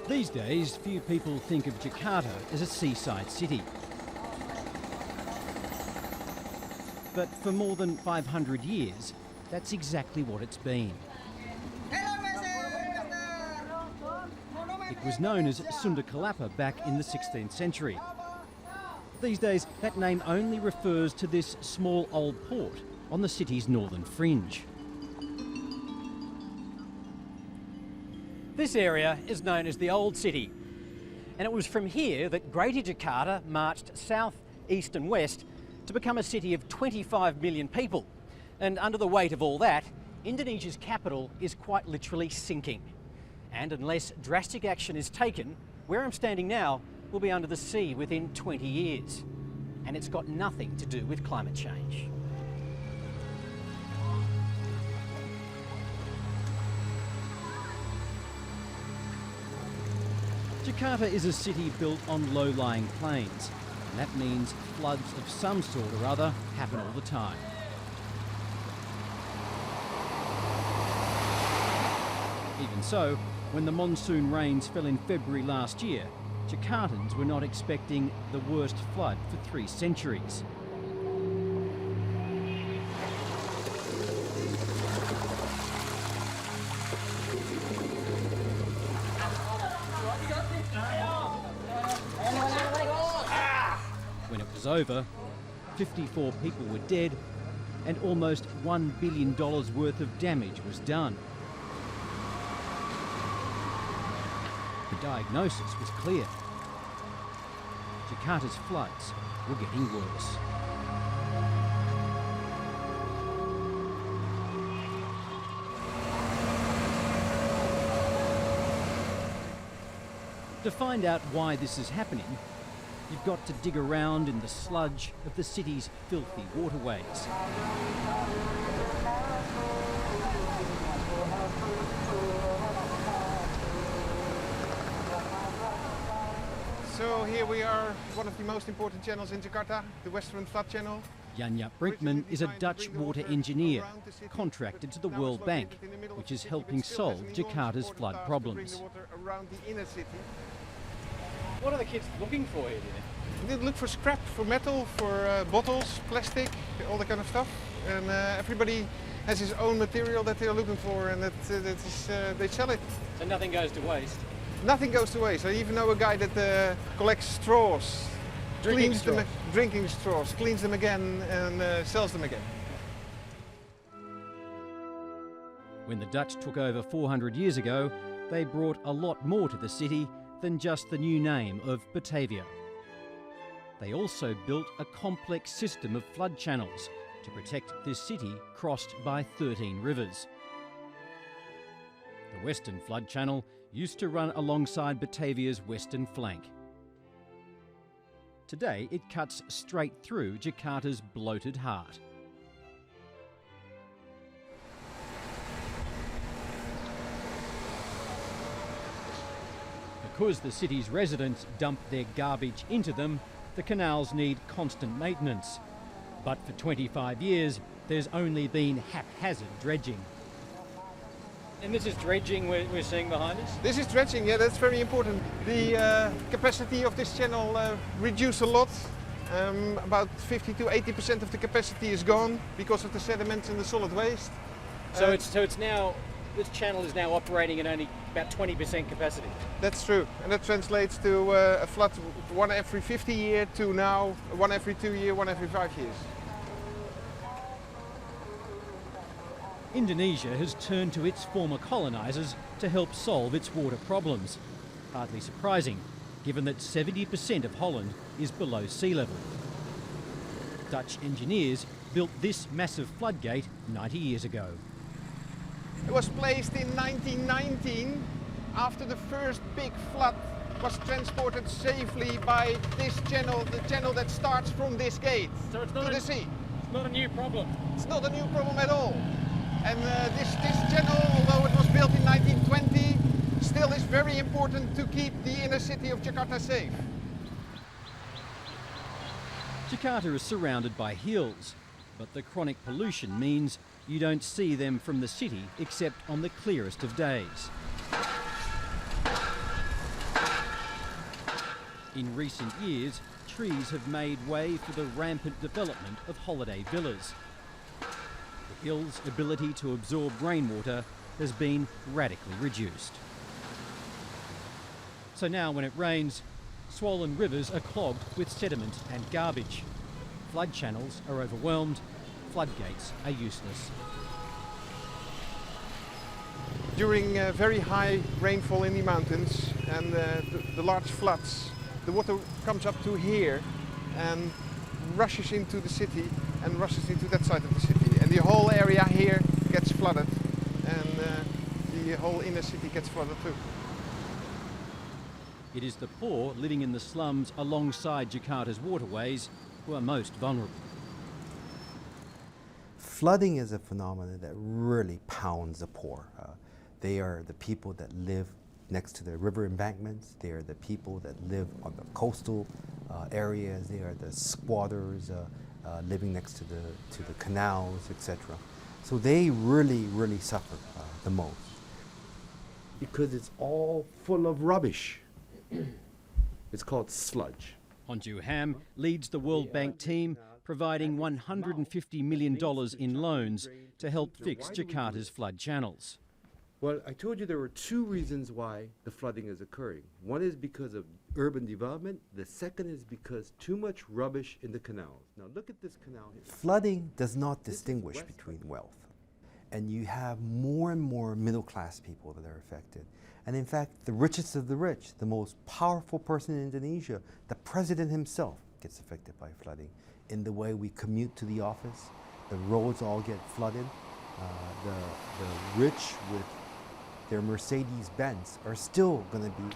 These days, few people think of Jakarta as a seaside city. But for more than 500 years, that's exactly what it's been. It was known as Sunda Kelapa back in the 16th century. These days, that name only refers to this small old port on the city's northern fringe. This area is known as the Old City, and it was from here that Greater Jakarta marched south, east and west to become a city of 25 million people. And under the weight of all that, Indonesia's capital is quite literally sinking. And unless drastic action is taken, where I'm standing now will be under the sea within 20 years. And it's got nothing to do with climate change. Jakarta is a city built on low-lying plains, and that means floods of some sort or other happen all the time. Even so, when the monsoon rains fell in February last year, Jakartans were not expecting the worst flood for 3 centuries. When it was over, 54 people were dead and almost $1 billion worth of damage was done. The diagnosis was clear. Jakarta's floods were getting worse. To find out why this is happening, you've got to dig around in the sludge of the city's filthy waterways. So here we are, one of the most important channels in Jakarta, the Western Flood Channel. Janja Brinkman is a Dutch water engineer contracted to the World Bank, which is helping solve Jakarta's flood problems. What are the kids looking for here, do you think? They look for scrap, for metal, for bottles, plastic, all that kind of stuff. And everybody has his own material that they're looking for, and they sell it. So nothing goes to waste? Nothing goes to waste. I even know a guy that collects straws, Drinking straws, cleans them again and sells them again. When the Dutch took over 400 years ago, they brought a lot more to the city than just the new name of Batavia. They also built a complex system of flood channels to protect this city crossed by 13 rivers. The Western Flood Channel used to run alongside Batavia's western flank. Today it cuts straight through Jakarta's bloated heart. Because the city's residents dump their garbage into them, the canals need constant maintenance. But for 25 years, there's only been haphazard dredging. And this is dredging we're seeing behind us? This is dredging, yeah, that's very important. The capacity of this channel reduced a lot. About 50 to 80% of the capacity is gone because of the sediments and the solid waste. So it's now, this channel is now operating at only about 20% capacity? That's true, and that translates to a flood 1 every 50 years to now 1 every 2 years, 1 every 5 years. Indonesia has turned to its former colonisers to help solve its water problems. Hardly surprising, given that 70% of Holland is below sea level. Dutch engineers built this massive floodgate 90 years ago. It was placed in 1919 after the first big flood was transported safely by this channel, the channel that starts from this gate so it's to the sea. It's not a new problem? It's not a new problem at all. And this channel, although it was built in 1920, still is very important to keep the inner city of Jakarta safe. Jakarta is surrounded by hills, but the chronic pollution means you don't see them from the city except on the clearest of days. In recent years, trees have made way for the rampant development of holiday villas. The hill's ability to absorb rainwater has been radically reduced. So now when it rains, swollen rivers are clogged with sediment and garbage. Flood channels are overwhelmed, floodgates are useless. During very high rainfall in the mountains and the large floods, the water comes up to here and rushes into the city and rushes into that side of the city. And the whole area here gets flooded, and the whole inner city gets flooded too. It is the poor living in the slums alongside Jakarta's waterways who are most vulnerable. Flooding is a phenomenon that really pounds the poor. They are the people that live next to the river embankments. They are the people that live on the coastal areas. They are the squatters living next to the canals, etc. So they really suffer the most. Because it's all full of rubbish. It's called sludge. Honju Ham leads the World Bank team, providing $150 million in loans to help fix Jakarta's flood channels. Well, I told you there were two reasons why the flooding is occurring. One is because of urban development. The second is because too much rubbish in the canals. Now look at this canal here. Flooding does not distinguish between wealth. And you have more and more middle-class people that are affected. And in fact, the richest of the rich, the most powerful person in Indonesia, the president himself gets affected by flooding. In the way we commute to the office, the roads all get flooded. The rich with their Mercedes-Benz are still going to be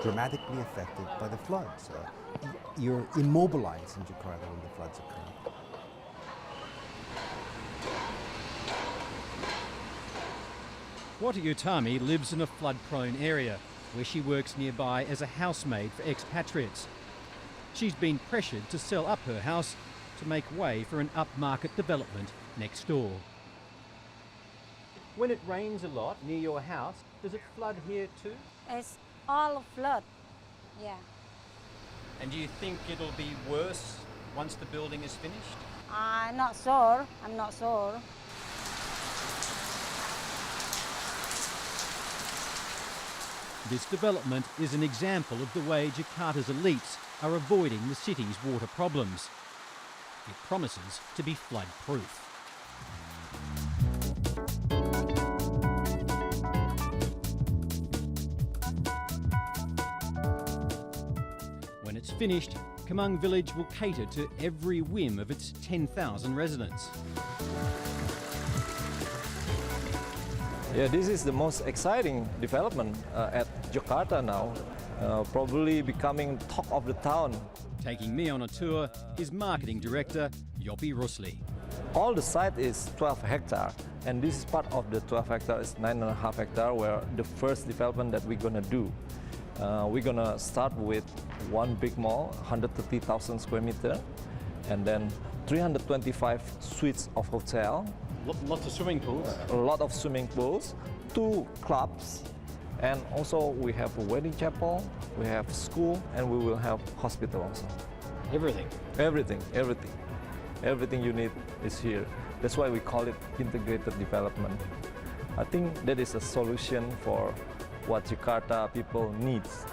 dramatically affected by the floods. You're immobilized in Jakarta when the floods occur. Wati Utami lives in a flood-prone area where she works nearby as a housemaid for expatriates. She's been pressured to sell up her house to make way for an upmarket development next door. When it rains a lot near your house, does it flood here too? It's all flood, yeah. And do you think it'll be worse once the building is finished? I'm not sure. This development is an example of the way Jakarta's elites are avoiding the city's water problems. It promises to be flood-proof. When it's finished, Kemang village will cater to every whim of its 10,000 residents. Yeah, this is the most exciting development at Jakarta now, probably becoming talk of the town. Taking me on a tour is marketing director Yopi Rusli. All the site is 12 hectare, and this is part of the 12 hectare, is 9.5 hectare, where the first development that we're gonna do. We're gonna start with one big mall, 130,000 square meter, and then 325 suites of hotel. Lots of swimming pools. A lot of swimming pools, 2 clubs, and also we have a wedding chapel, we have school, and we will have hospital also. Everything. Everything you need is here. That's why we call it integrated development. I think that is a solution for what Jakarta people needs.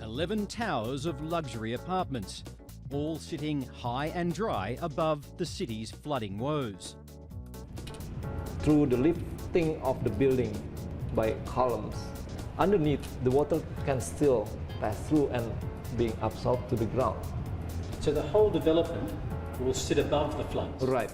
"11 towers of luxury apartments, all sitting high and dry above the city's flooding woes." Through the lifting of the building by columns, underneath the water can still pass through and being absorbed to the ground. So the whole development will sit above the floods? Right.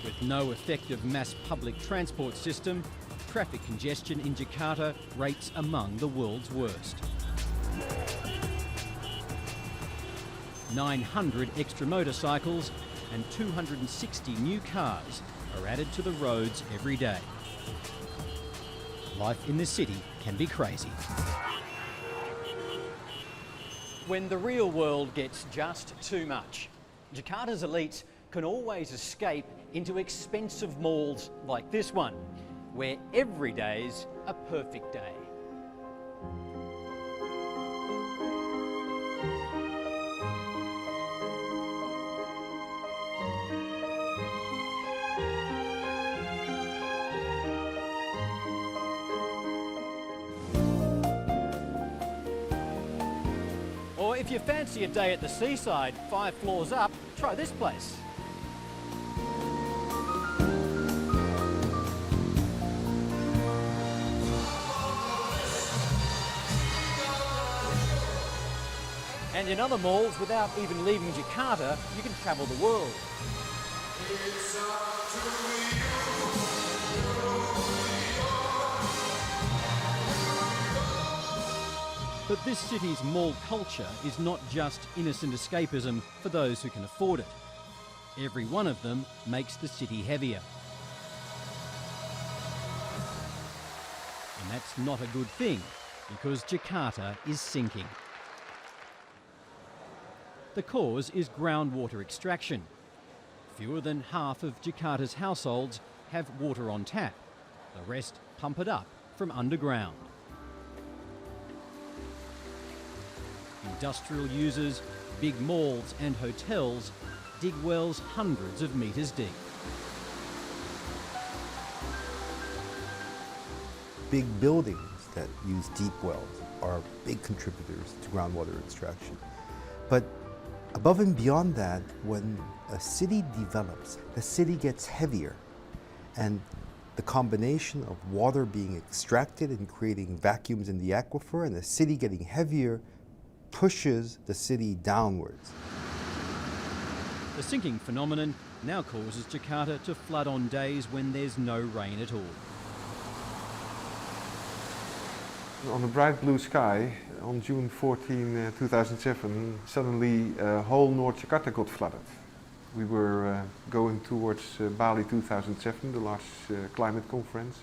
With no effective mass public transport system, traffic congestion in Jakarta rates among the world's worst. 900 extra motorcycles and 260 new cars are added to the roads every day. Life in the city can be crazy. when the real world gets just too much. Jakarta's elites can always escape into expensive malls like this one, where every day's a perfect day. Or if you fancy a day at the seaside 5 floors up, try this place. And in other malls, without even leaving Jakarta, you can travel the world. But this city's mall culture is not just innocent escapism for those who can afford it. Every one of them makes the city heavier. And that's not a good thing, because Jakarta is sinking. The cause is groundwater extraction. Fewer than half of Jakarta's households have water on tap. The rest pump it up from underground. Industrial users, big malls and hotels dig wells hundreds of metres deep. Big buildings that use deep wells are big contributors to groundwater extraction. But above and beyond that, when a city develops, the city gets heavier. And the combination of water being extracted and creating vacuums in the aquifer and the city getting heavier pushes the city downwards. The sinking phenomenon now causes Jakarta to flood on days when there's no rain at all. On a bright blue sky, on June 14, 2007, suddenly whole North Jakarta got flooded. We were going towards Bali 2007, the large climate conference.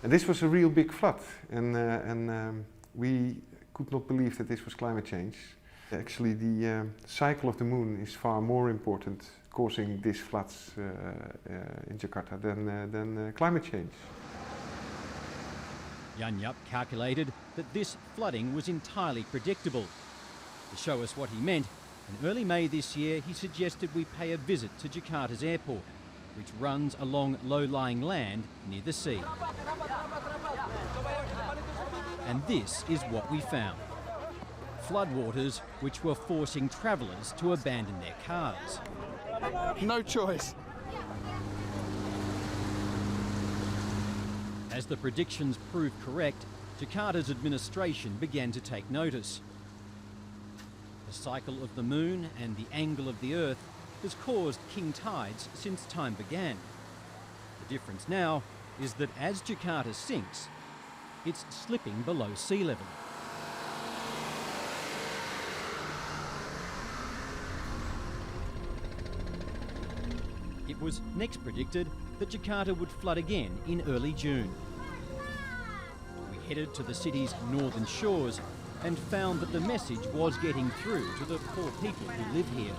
And this was a real big flood. And we could not believe that this was climate change. Actually, the cycle of the moon is far more important causing these floods in Jakarta than climate change. Yanyap calculated that this flooding was entirely predictable. To show us what he meant, in early May this year he suggested we pay a visit to Jakarta's airport, which runs along low-lying land near the sea. And this is what we found. Floodwaters which were forcing travellers to abandon their cars. No choice. As the predictions proved correct, Jakarta's administration began to take notice. The cycle of the moon and the angle of the earth has caused king tides since time began. The difference now is that as Jakarta sinks, it's slipping below sea level. It was next predicted that Jakarta would flood again in early June. We headed to the city's northern shores and found that the message was getting through to the poor people who live here.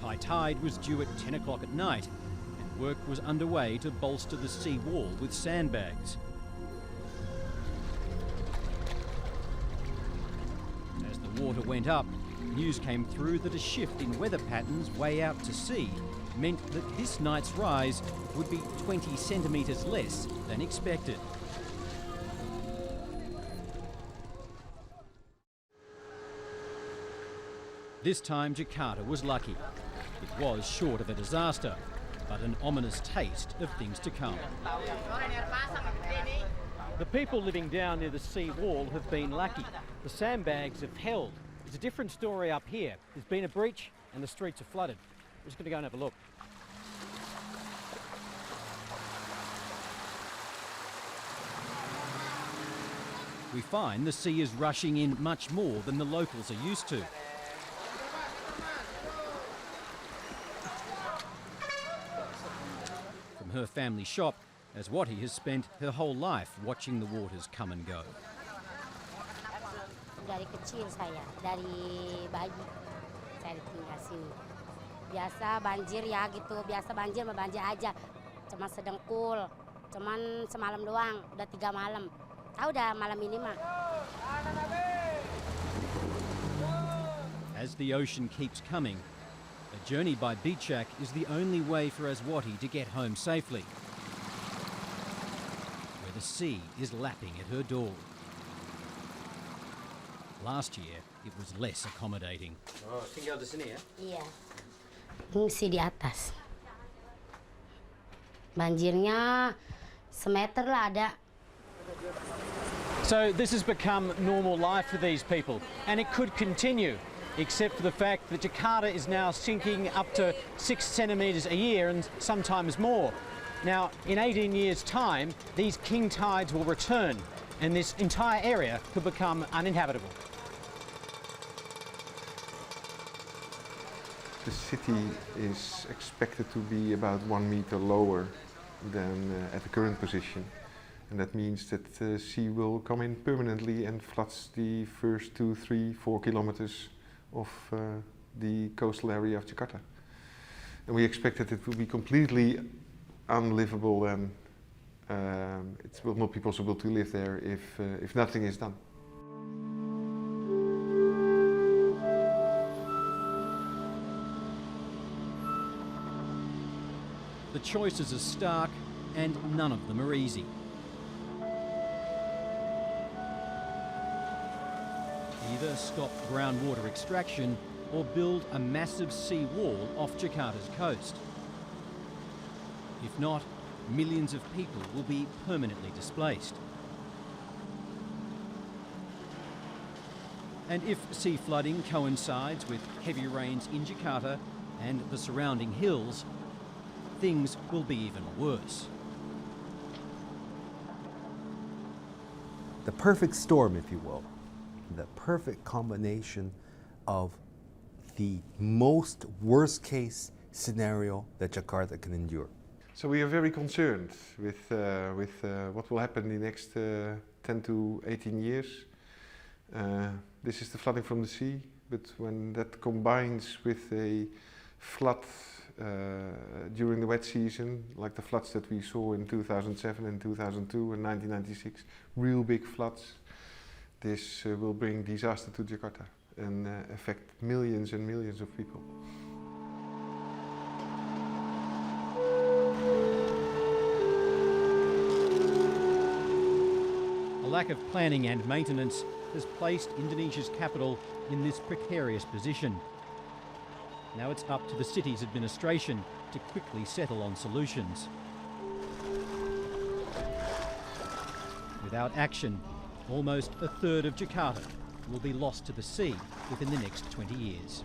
High tide was due at 10 o'clock at night, and work was underway to bolster the sea wall with sandbags. As the water went up, news came through that a shift in weather patterns way out to sea meant that this night's rise would be 20 centimetres less than expected. This time Jakarta was lucky. It was short of a disaster, but an ominous taste of things to come. The people living down near the sea wall have been lucky. The sandbags have held. It's a different story up here. There's been a breach and the streets are flooded. We're just going to go and have a look. We find the sea is rushing in much more than the locals are used to. From her family shop, Aswati has spent her whole life watching the waters come and go. dari kecil saya, dari bayi saya tinggal sini. Biasa banjir ya gitu, biasa banjir mah banjir aja. Cuma sedengkul, cuman semalam doang, udah 3 malam. Tahu dah malam ini mah. As the ocean keeps coming, a journey by beach shack is the only way for Aswati to get home safely, where the sea is lapping at her door. Last year, it was less accommodating. Oh, tinggal di sini ya? Iya, ngungsi di atas. Banjirnya semeter lah ada. So this has become normal life for these people, and it could continue, except for the fact that Jakarta is now sinking up to 6 centimetres a year and sometimes more. Now, in 18 years' time, these king tides will return, and this entire area could become uninhabitable. The city is expected to be about 1 meter lower than at the current position. And that means that the sea will come in permanently and floods the first 2, 3, 4 kilometers of the coastal area of Jakarta. And we expect that it will be completely unlivable and it will not be possible to live there if nothing is done. The choices are stark, and none of them are easy. Either stop groundwater extraction or build a massive sea wall off Jakarta's coast. If not, millions of people will be permanently displaced. And if sea flooding coincides with heavy rains in Jakarta and the surrounding hills, things will be even worse. The perfect storm, if you will, the perfect combination of the most worst case scenario that Jakarta can endure. So we are very concerned with what will happen in the next 10 to 18 years. This is the flooding from the sea, but when that combines with a flood during the wet season, like the floods that we saw in 2007 and 2002 and 1996, real big floods, this will bring disaster to Jakarta and affect millions and millions of people. A lack of planning and maintenance has placed Indonesia's capital in this precarious position. Now it's up to the city's administration to quickly settle on solutions. Without action, almost a third of Jakarta will be lost to the sea within the next 20 years.